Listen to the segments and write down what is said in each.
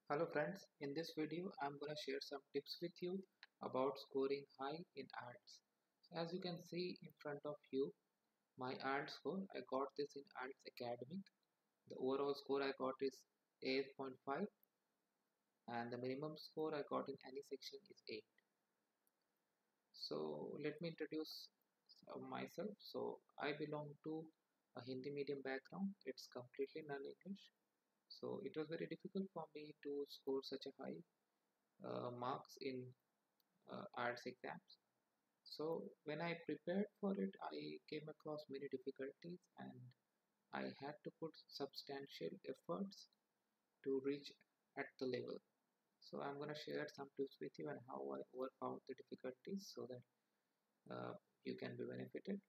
Hello friends, in this video I'm going to share some tips with you about scoring high in IELTS. So as you can see in front of you, my IELTS score, I got this in IELTS Academic. The overall score I got is 8.5 and the minimum score I got in any section is 8. So let me introduce myself. So I belong to a Hindi medium background. It's completely non-English. So it was very difficult for me to score such a high marks in arts exams. So when I prepared for it, I came across many difficulties and I had to put substantial efforts to reach at the level. So I'm going to share some tips with you and how I overcome the difficulties so that you can be benefited.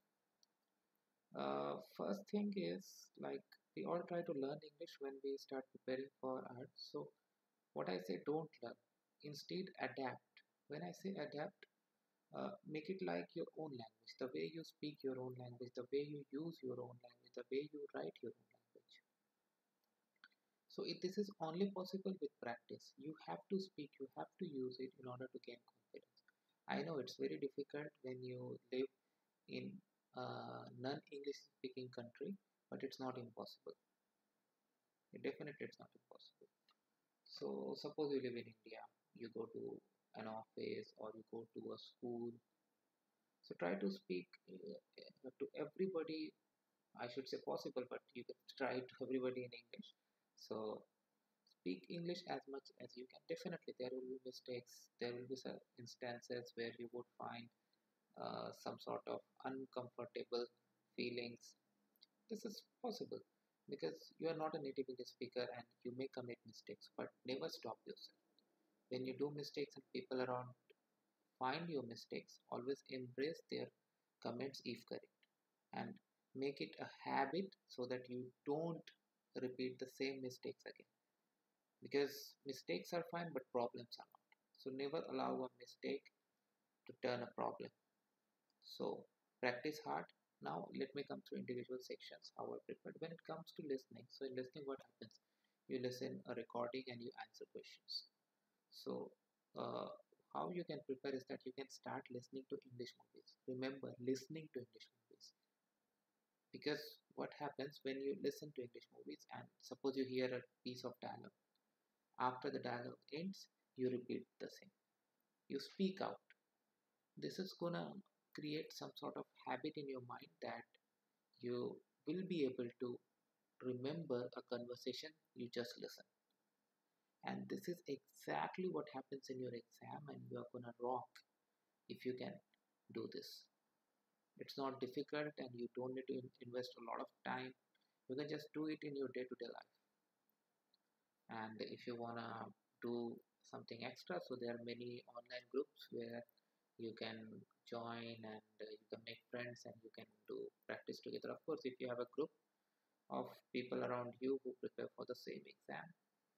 First thing is like we all try to learn English when we start preparing for arts. So what I say, don't learn. Instead, adapt. When I say adapt, make it like your own language, the way you speak your own language, the way you use your own language, the way you write your own language. So this is only possible with practice. You have to speak, you have to use it in order to gain confidence. I know it's very difficult when you live in a non-English speaking country, but it's not impossible. Definitely it's not impossible. So suppose you live in India, you go to an office or you go to a school. So try to speak to everybody. I should say possible, but you can try to everybody in English. So speak English as much as you can. Definitely, there will be mistakes. There will be some instances where you would find some sort of uncomfortable feelings. This is possible because you are not a native English speaker and you may commit mistakes. But never stop yourself. When you do mistakes and people around find your mistakes, always embrace their comments if correct and make it a habit so that you don't repeat the same mistakes again. Because mistakes are fine, but problems are not. So never allow a mistake to turn a problem. So practice hard. Now let me come to individual sections, how I prepared. When it comes to listening, so in listening, what happens? You listen a recording and you answer questions. So, uh, how you can prepare is that you can start listening to English movies. Remember, listening to English movies. Because what happens when you listen to English movies and suppose you hear a piece of dialogue, after the dialogue ends, you repeat the same. You speak out. This is gonna create some sort of habit in your mind that you will be able to remember a conversation you just listened. And this is exactly what happens in your exam, and you are gonna rock if you can do this. It's not difficult and you don't need to invest a lot of time. You can just do it in your day-to-day life. And if you wanna do something extra, so there are many online groups where you can join and you can make friends and you can do practice together. Of course, if you have a group of people around you who prepare for the same exam,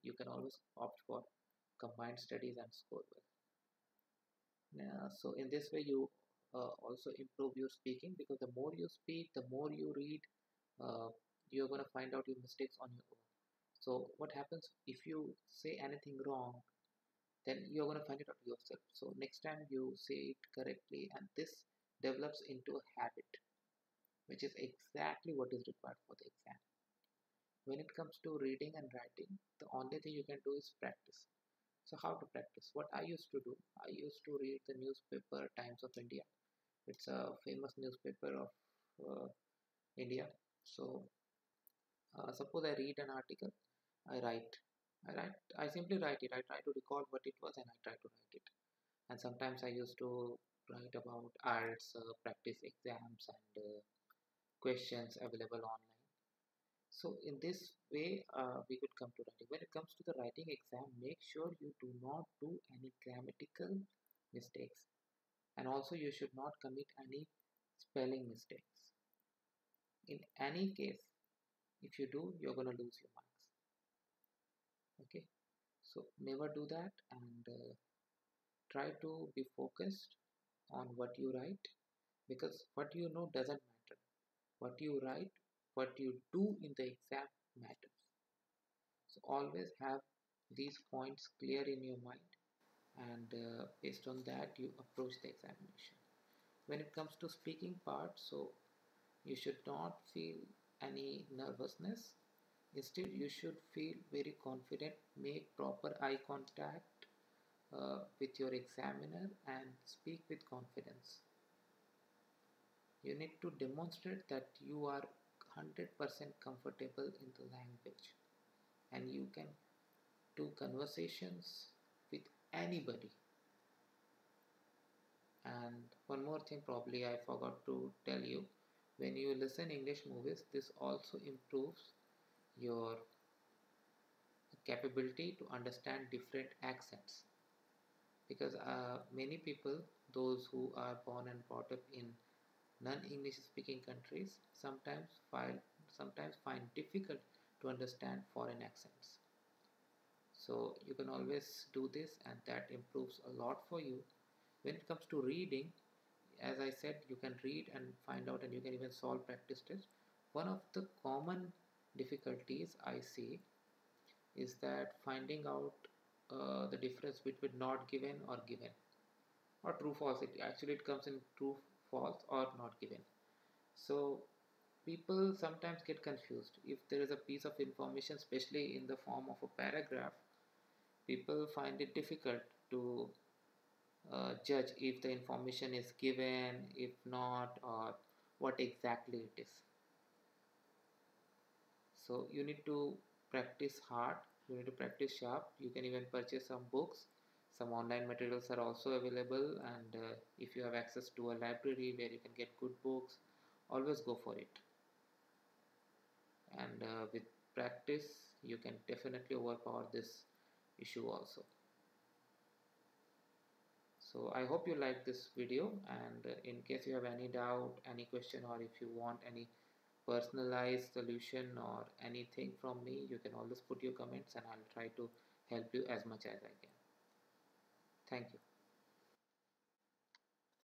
you can always opt for combined studies and score well. Yeah, so in this way you also improve your speaking because the more you speak, the more you read, uh, you're going to find out your mistakes on your own. So what happens if you say anything wrong, then you're going to find it out yourself. So next time you say it correctly, and this develops into a habit, which is exactly what is required for the exam. When it comes to reading and writing, the only thing you can do is practice. So how to practice? What I used to do, I used to read the newspaper Times of India. It's a famous newspaper of India. So suppose I read an article, I write. I simply write it. I try to recall what it was and I try to write it. And sometimes I used to write about IELTS practice exams and questions available online. So in this way, we could come to writing. When it comes to the writing exam, make sure you do not do any grammatical mistakes. And also you should not commit any spelling mistakes. In any case, if you do, you're going to lose your marks. Okay, so never do that and try to be focused on what you write because what you know doesn't matter. What you write, what you do in the exam matters. So always have these points clear in your mind, and based on that you approach the examination. When it comes to speaking part, so you should not feel any nervousness. Instead, you should feel very confident. Make proper eye contact with your examiner and speak with confidence. You need to demonstrate that you are 100% comfortable in the language and you can do conversations with anybody. And one more thing, probably I forgot to tell you, when you listen English movies, this also improves your capability to understand different accents, because many people, those who are born and brought up in non-English speaking countries, sometimes find difficult to understand foreign accents. So you can always do this and that improves a lot for you. When it comes to reading, as I said, you can read and find out and you can even solve practice tests. One of the common difficulties I see is that finding out the difference between not given or given, or true false. It comes in true false or not given. So people sometimes get confused if there is a piece of information, especially in the form of a paragraph. People find it difficult to judge if the information is given, if not, or what exactly it is. So you need to practice hard, you need to practice sharp. You can even purchase some books. Some online materials are also available, and if you have access to a library where you can get good books, always go for it. And with practice, you can definitely overpower this issue also. So I hope you like this video, and in case you have any doubt, any question, or if you want any personalized solution or anything from me, you can always put your comments and I'll try to help you as much as I can. Thank you.